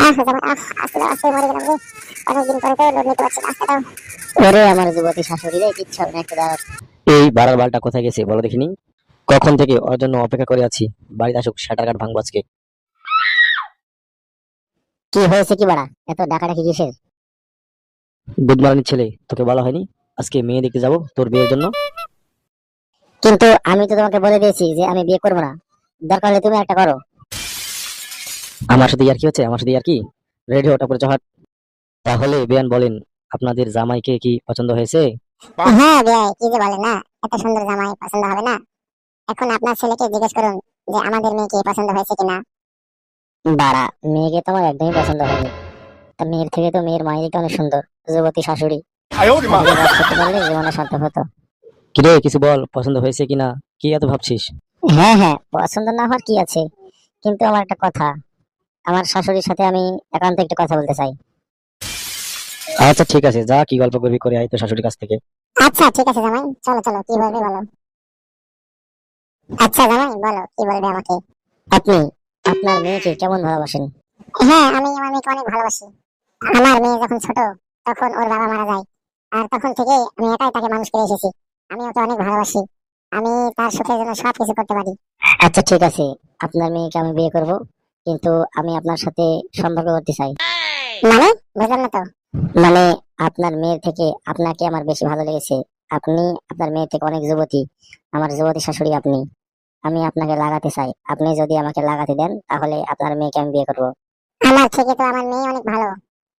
আসলে আসলে মরে গেলাম রে। অনেকদিন পরে তো লোড নিতে পারছি না, আস্তে দাও। ওরে আমার যুবতী শাশুড়ি রে, কিচ্ছু হবে না, একটু দাঁড়াও। এই বাড়ার বালটা কোথায় গেছে বলো দেখিনি। কখন থেকে ওর জন্য অপেক্ষা করে আছি। বাড়িতে আসুক, শাটার কাট ভাঙবো আজকে। কি হয়েছে কি বাড়া, এত ডাকাডাকি কিসের? বুধমারানির ছেলে, তোকে বলা হয়নি আজকে মেয়ে দেখতে যাবো তোর বিয়ের জন্য? কিন্তু আমি তো তোমাকে বলে দিয়েছি যে আমি বিয়ে করবো না, দরকার হলে তুমি একটা করো। আমার সাথে ইয়ার কি হচ্ছে? আমার সাথে ইয়ার কি? রেডি ওটা করে চহাট। তাহলে বেয়ান বলেন, আপনাদের জামাইকে কি পছন্দ হয়েছে? হ্যাঁ বিয়াই, কি যে বলে না, এত সুন্দর জামাই পছন্দ হবে না? এখন আপনার ছেলেকে জিজ্ঞেস করুন যে আমাদের মেয়েকে পছন্দ হয়েছে কিনা। বাড়া, মেয়েকে তোমার একদমই পছন্দ হয়নি। তা মেয়ের থেকে তো মেয়ের মায়েরটা অনেক সুন্দর, যুবতী শাশুড়ি। ওকে রাজ করতে পারলে জীবনে সার্থক হতো। কিরে কিছু বল, পছন্দ হয়েছে কিনা? কি এত ভাবছিস? হ্যাঁ হ্যাঁ, পছন্দ না হওয়ার কি আছে, কিন্তু আমার একটা কথা, আমার শাশুড়ির সাথে আমি একান্ত একটু কথা বলতে চাই। আচ্ছা ঠিক আছে, যা কি গল্প করবি করে আয় তো শাশুড়ির কাছ থেকে। আচ্ছা ঠিক আছে জামাই, চলো চলো, কি বলবে বলো। আচ্ছা জামাই বলো, কি বলবে আমাকে। আপনি আপনার মেয়েকে কেমন ভালোবাসেন? হ্যাঁ, আমি আমার মেয়েকে অনেক ভালোবাসি। আমার মেয়ে যখন ছোট তখন ওর বাবা মারা যায়, আর তখন থেকে আমি একাই তাকে মানুষ করে এসেছি। আমি ওকে অনেক ভালোবাসি। আমি তার সুখের জন্য সবকিছু করতে পারি। আচ্ছা ঠিক আছে, আপনার মেয়েকে আমি বিয়ে করব, কিন্তু আমি আপনার সাথে সম্পর্ক করতে চাই। মানে, বুঝলাম না তো। মানে, আপনার মেয়ের থেকে আপনাকে আমার বেশি ভালো লেগেছে। আপনি আপনার মেয়ের থেকে অনেক যুবতী, আমার যুবতী শাশুড়ি আপনি। আমি আপনাকে লাগাতে চাই, আপনি যদি আমাকে লাগাতে দেন তাহলে আপনার মেয়েকে আমি বিয়ে করব। আমার থেকে তো আমার মেয়ে অনেক ভালো।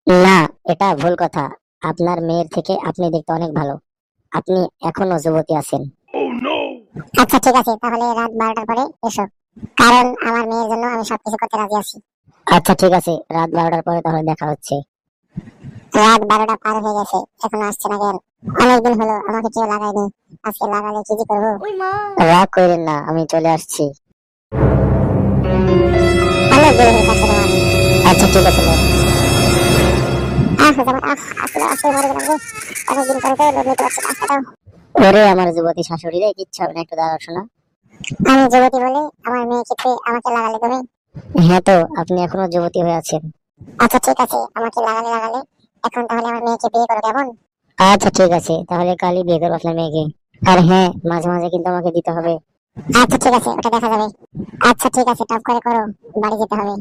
না, এটা ভুল কথা। আপনার মেয়ের থেকে আপনি দেখতে অনেক ভালো, আপনি এখনো যুবতী আছেন। আচ্ছা ঠিক আছে, তাহলে রাত 12টার পরে এসো, কারণ আমার মেয়ের জন্য আমি সবকিছু করতে রাজি আছি। আচ্ছা ঠিক আছে, রাত 12টার পরে তাহলে দেখা হচ্ছে। রাত 12টা পার হয়ে গেছে, এখনো আসছে না কেন? অনেকদিন হলো আমাকে কেউ লাগায়নি, আজকে লাগালে কি যে করবো। রাগ করেন না, আমি চলে আসছি। অনেক দেরি হয়ে যাচ্ছে তোমার। আচ্ছা ঠিক আছে ma'am। জামাই, আসলে আসলে মরে গেলাম রে। অনেকদিন পরে তো লোড নিতে পারছি না, আস্তে দাও। ওরে আমার যুবতী শাশুড়ি রে, কিচ্ছু হবে না, একটু দাঁড়াও শোনা। আমি যুবতী বলে আমার মেয়েকে পেয়ে আমাকে লাগালে তুমি? হ্যাঁ তো, আপনি এখনো যুবতী হয়ে আছেন। আচ্ছা ঠিক আছে, আমাকে লাগালে এখন তাহলে আমার মেয়েকে বিয়ে করো কেমন? আচ্ছা ঠিক আছে, তাহলে কালই বিয়ে করবো আপনার মেয়েকে। আর হ্যাঁ, মাঝে মাঝে কিন্তু আমাকে দিতে হবে। আচ্ছা ঠিক আছে, ওটা দেখা যাবে। আচ্ছা ঠিক আছে, টপ করে করো, বাড়ি যেতে হবে।